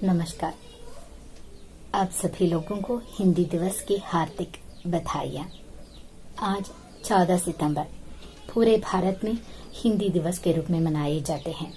नमस्कार। आप सभी लोगों को हिंदी दिवस की हार्दिक बधाइयाँ। आज 14 सितंबर पूरे भारत में हिंदी दिवस के रूप में मनाए जाते हैं।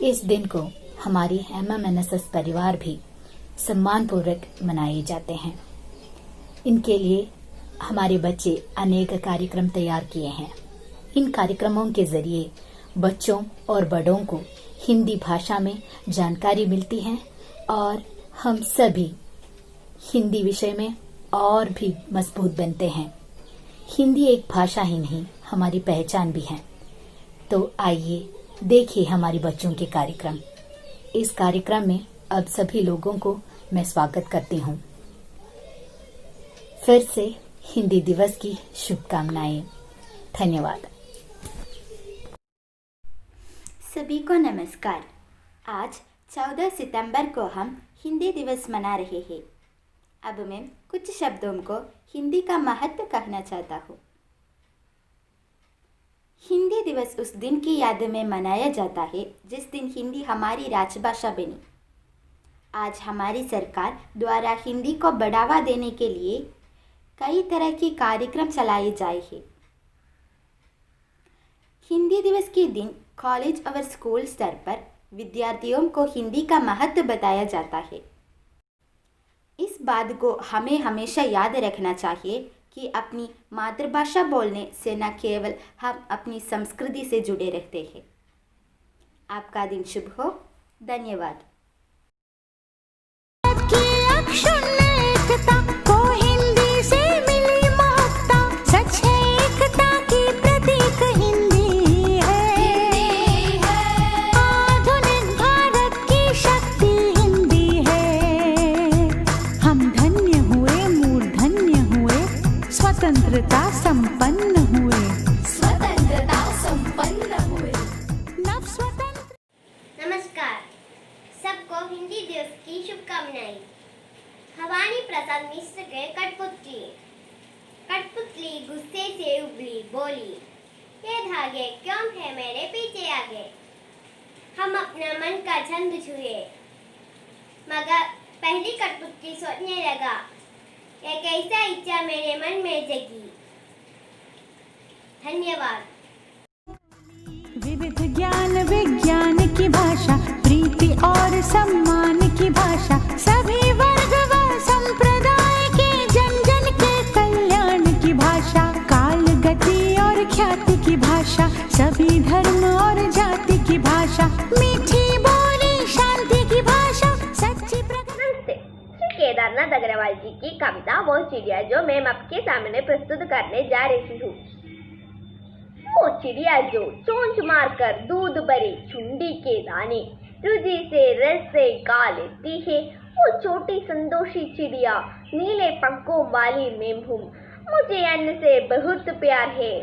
इस दिन को हमारी MMNSS परिवार भी सम्मानपूर्वक मनाए जाते हैं। इनके लिए हमारे बच्चे अनेक कार्यक्रम तैयार किए हैं। इन कार्यक्रमों के जरिए बच्चों और बड़ों को हिंदी भाषा में जानकारी मिलती है और हम सभी हिंदी विषय में और भी मजबूत बनते हैं। हिंदी एक भाषा ही नहीं, हमारी पहचान भी है। तो आइए देखिए हमारे बच्चों के कार्यक्रम। इस कार्यक्रम में अब सभी लोगों को मैं स्वागत करती हूँ। फिर से हिंदी दिवस की शुभकामनाएं। धन्यवाद। सभी को नमस्कार। आज 14 सितंबर को हम हिंदी दिवस मना रहे हैं। अब मैं कुछ शब्दों को हिंदी का महत्व कहना चाहता हूँ। हिंदी दिवस उस दिन की याद में मनाया जाता है जिस दिन हिंदी हमारी राजभाषा बनी। आज हमारी सरकार द्वारा हिंदी को बढ़ावा देने के लिए कई तरह के कार्यक्रम चलाए जाए हैं। हिंदी दिवस के दिन कॉलेज और स्कूल स्तर पर विद्यार्थियों को हिंदी का महत्व बताया जाता है। इस बात को हमें हमेशा याद रखना चाहिए कि अपनी मातृभाषा बोलने से न केवल हम अपनी संस्कृति से जुड़े रहते हैं। आपका दिन शुभ हो। धन्यवाद। स्वतंत्रता संपन्न हुए नव स्वतंत्र। नमस्कार, सबको हिंदी दिवस की शुभकामनाएं। भवानी प्रसाद मिश्र के कठपुतली। कठपुतली गुस्से से उबली, बोली, ये धागे क्यों है मेरे पीछे आगे। हम अपना मन का छंद छुए, मगर पहली कठपुतली सोचने लगा, ये कैसा इच्छा मेरे मन में जगी। धन्यवाद। विविध ज्ञान विज्ञान की भाषा, प्रीति और सम्मान की भाषा, सभी वर्ग व संप्रदाय के जन जन के कल्याण की भाषा, काल गति और ख्याति की भाषा, सभी धर्म और जाति की भाषा, मीठी बोली शांति की भाषा, सच्ची केदारनाथ अग्रवाल जी की कविता वो चिड़िया जो मैं आपके सामने प्रस्तुत करने जा रही हूँ। वो चिड़िया जो चोंच मारकर दूध भरी चुंडी के दाने रुझी से रस से गा लेती है। वो छोटी संतोषी चिड़िया नीले पंखों वाली मेमहुम, मुझे अन्न से बहुत प्यार है।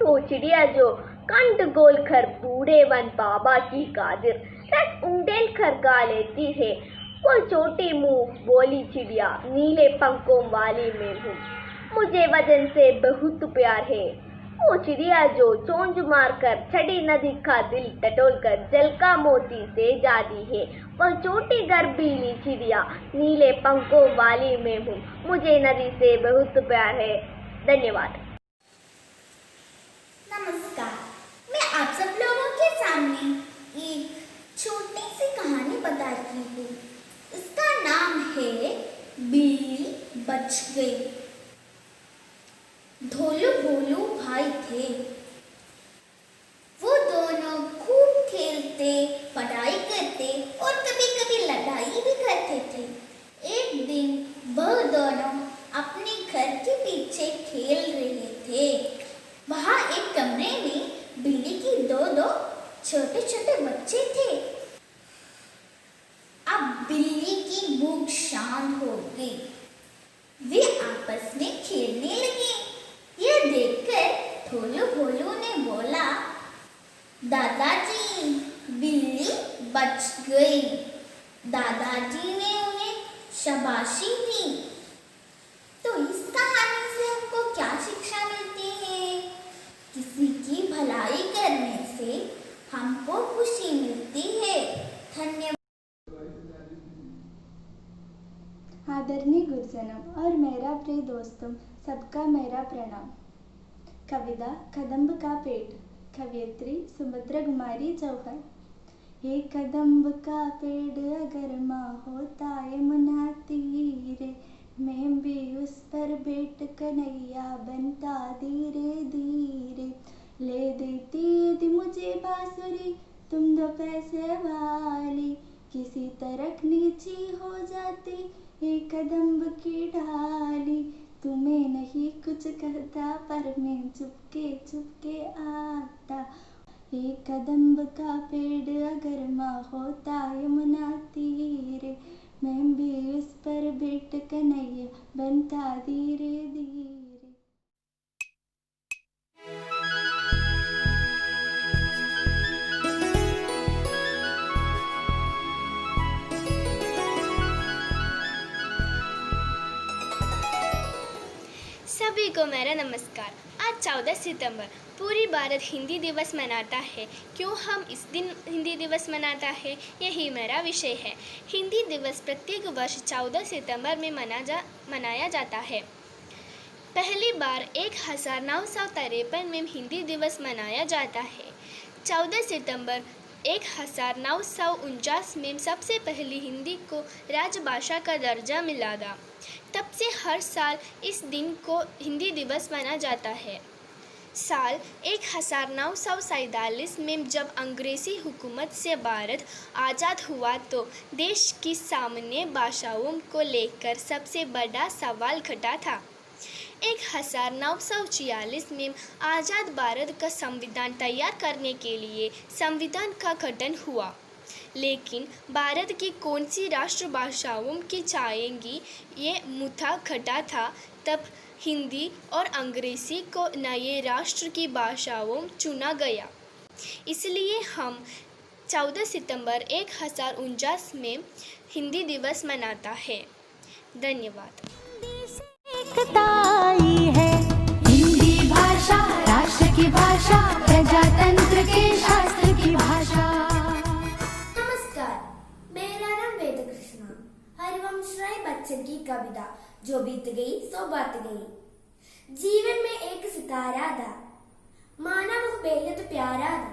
वो चिड़िया जो कंठ गोल कर बूढ़े वन बाबा की कादिर रस उंडेल कर गा लेती है। वो छोटी मुंह बोली चिड़िया नीले पंखों वाली मैं हूँ, मुझे वजन से बहुत प्यार है। वो चिड़िया जो चोंच मारकर छड़ी नदी का दिल टटोल कर जल का मोती से जाती है। वो छोटी गर्भीली चिड़िया नीले पंखों वाली मैं हूँ, मुझे नदी से बहुत प्यार है। धन्यवाद। नमस्कार, मैं आप सब लोगों के सामने एक छोटी सी कहानी बता रही हूँ। इसका नाम है बिल्ली बच गई। ढोलू भोलू भाई थे। वो दोनों खूब खेलते, पढ़ाई करते और कभी-कभी लड़ाई भी करते थे। एक दिन वह दोनों अपने घर के पीछे खेल रहे थे। वहाँ एक कमरे में बिल्ली की दो छोटे-छोटे बच्चे थे। अब बिल्ली की भूख शांत हो गई। वे आपस में खेलने लगे। यह देखकर ढोलू भोलू ने बोला, दादाजी बिल्ली बच गई। दादाजी ने उन्हें शाबाशी दी। तो इस कहानी से हमको क्या शिक्षा मिलती है? किसी की भलाई करने से हमको खुशी मिलती है। धन्यवाद। गुरुजनों और मेरा प्रिय दोस्तों, सबका मेरा प्रणाम। कविता कदम्ब का पेड़, कवयित्री सुभद्रा कुमारी चौहान। ये कदम्ब का पेड़ अगर माँ होता यमुना तीरे, मैं भी उस पर बैठ कन्हैया बनता धीरे धीरे। ले देती यदि मुझे बांसुरी तुम दो पैसे वाली, किसी तरह नीची हो जाती ये कदम्ब की डाली। तुम्हें नहीं कुछ कहता पर मैं चुपके चुपके आता, ये कदम्ब का पेड़ अगर माँ होता यमुना तीरे, मैं भी उस पर बैठ कन्हैया बनता धीरे धीरे। सभी को मेरा नमस्कार। आज 14 सितंबर पूरी भारत हिंदी दिवस मनाता है। क्यों हम इस दिन हिंदी दिवस मनाता है, यही मेरा विषय है। हिंदी दिवस प्रत्येक वर्ष 14 सितंबर में मनाया जाता है। पहली बार 1953 में हिंदी दिवस मनाया जाता है। 14 सितंबर 1949 में सबसे पहले हिंदी को राजभाषा का दर्जा मिला था। तब से हर साल इस दिन को हिंदी दिवस माना जाता है। साल 1947 में जब अंग्रेज़ी हुकूमत से भारत आज़ाद हुआ तो देश की सामान्य भाषाओं को लेकर सबसे बड़ा सवाल खड़ा था। 1946 में आज़ाद भारत का संविधान तैयार करने के लिए संविधान का गठन हुआ, लेकिन भारत की कौन सी राष्ट्रभाषाओं की चाहेंगी ये मुद्दा खड़ा था। तब हिंदी और अंग्रेज़ी को नए राष्ट्र की भाषाओं चुना गया। इसलिए हम 14 सितंबर 1949 में हिंदी दिवस मनाता है। धन्यवाद। एकता आई है हिंदी भाषा, राष्ट्र की भाषा, प्रजातंत्र के शास्त्र की भाषा। नमस्कार, मेरा नाम वेद कृष्णा। हरिवंश राय बच्चन की कविता जो बीत गई सो बात गई। जीवन में एक सितारा था, माना वह बेहद प्यारा था।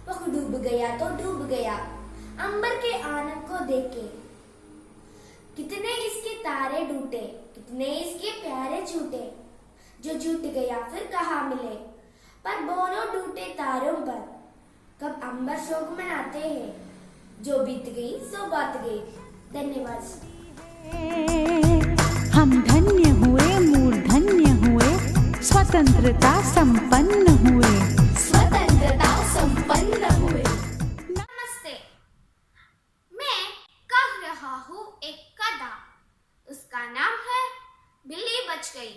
वह डूब गया तो डूब गया अंबर के आनंद को देखे। कितने इसके तारे टूटे, कितने इसके प्यारे छूटे, जो छूट गया फिर कहाँ मिले। पर दोनों टूटे तारों पर कब अंबर शोक मनाते हैं। जो बीत गई सो बात गई। धन्यवाद। हम धन्य हुए, मूर्धन्य हुए, स्वतंत्रता संपन्न हुए, स्वतंत्रता संपन्न हुए। नमस्ते, मैं कह रहा हूँ एक कथा। उसका नाम है बिल्ली बच गई।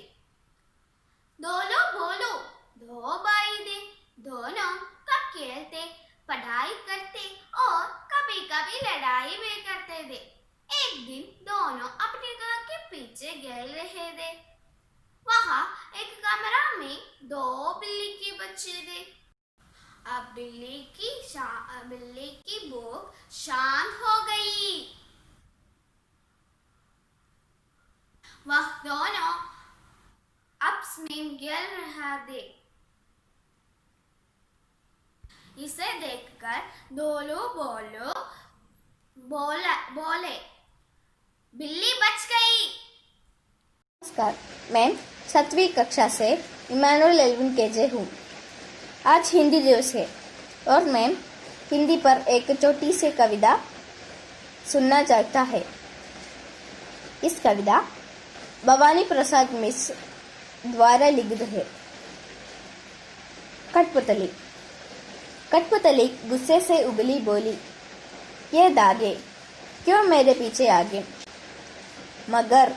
दोनों बोलो, दो भाई थे, दोनों कब खेलते, पढ़ाई करते और कभी कभी लड़ाई भी करते थे। एक दिन दोनों अपने घर के पीछे खेल रहे थे। वहाँ एक कमरा में दो बिल्ली के बच्चे थे। अब बिल्ली की भूख शांत हो गई। वह दोनों आपस में खेल रहा थे। इसे देखकर दोनों बोले बिल्ली बच गई। नमस्कार, मैं 7वीं कक्षा से इमानुएल एल्विन केजे हूँ। आज हिंदी दिवस है और मैं हिंदी पर एक छोटी सी कविता सुनना चाहता है। इस कविता भवानी प्रसाद मिश्र द्वारा लिखित है। कठपुतली। कठपुतली गुस्से से उगली बोली, ये दागे क्यों मेरे पीछे आगे। मगर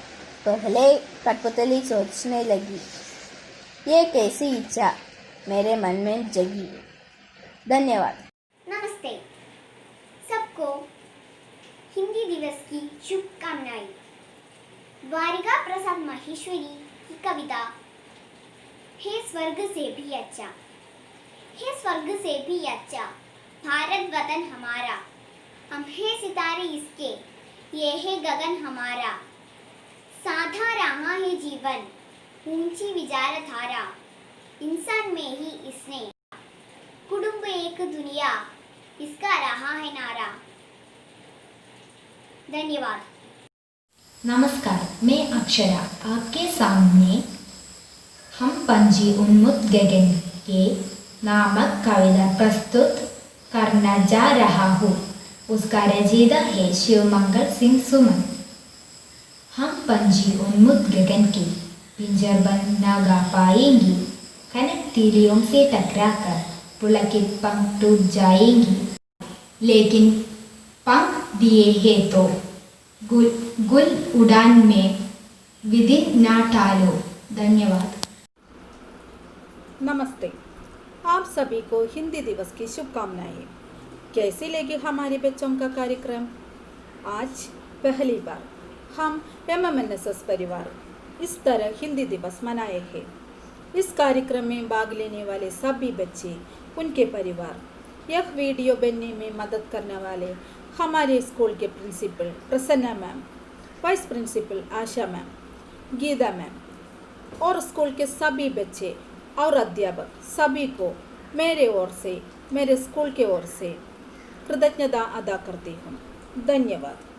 पहले कठपुतली सोचने लगी, ये कैसी इच्छा मेरे मन में जगी। धन्यवाद। नमस्ते, सबको हिंदी दिवस की शुभकामनाएं। द्वारिका प्रसाद माहेश्वरी की कविता हे स्वर्ग से भी अच्छा। हे स्वर्ग से भी अच्छा भारत वतन हमारा, हम हैं सितारे इसके, ये है गगन हमारा। साधा रहा है जीवन, ऊंची विचारधारा, इंसान में ही इसने, कुटुंब एक दुनिया, इसका रहा है नारा। धन्यवाद। नमस्कार, मैं अक्षरा आपके सामने हम पंछी उन्मुक्त गगन के नामक कविता प्रस्तुत करना जा रहा हूँ। उसका रचयिता है शिवमंगल सिंह सुमन। हम पंछी उन्मुक्त गगन के पिंजर बंद न गा पाएंगी, कनक तीलियों से टकराकर पुलकित पंख टूट जाएंगी, लेकिन पंख दिए हैं तो गुल उड़ान में विधि ना टालो। धन्यवाद। नमस्ते, आप सभी को हिंदी दिवस की शुभकामनाएं। कैसे लगे हमारे बच्चों का कार्यक्रम? आज पहली बार हम MMNSS परिवार इस तरह हिंदी दिवस मनाए हैं। इस कार्यक्रम में भाग लेने वाले सभी बच्चे, उनके परिवार, यह वीडियो बनने में मदद करने वाले हमारे स्कूल के principal Prasanna ma'am, vice principal Asha ma'am, Geeta ma'am और स्कूल के सभी बच्चे और अध्यापक सभी को मेरे ओर से, मेरे स्कूल के ओर से कृतज्ञता अदा करती हूँ। धन्यवाद।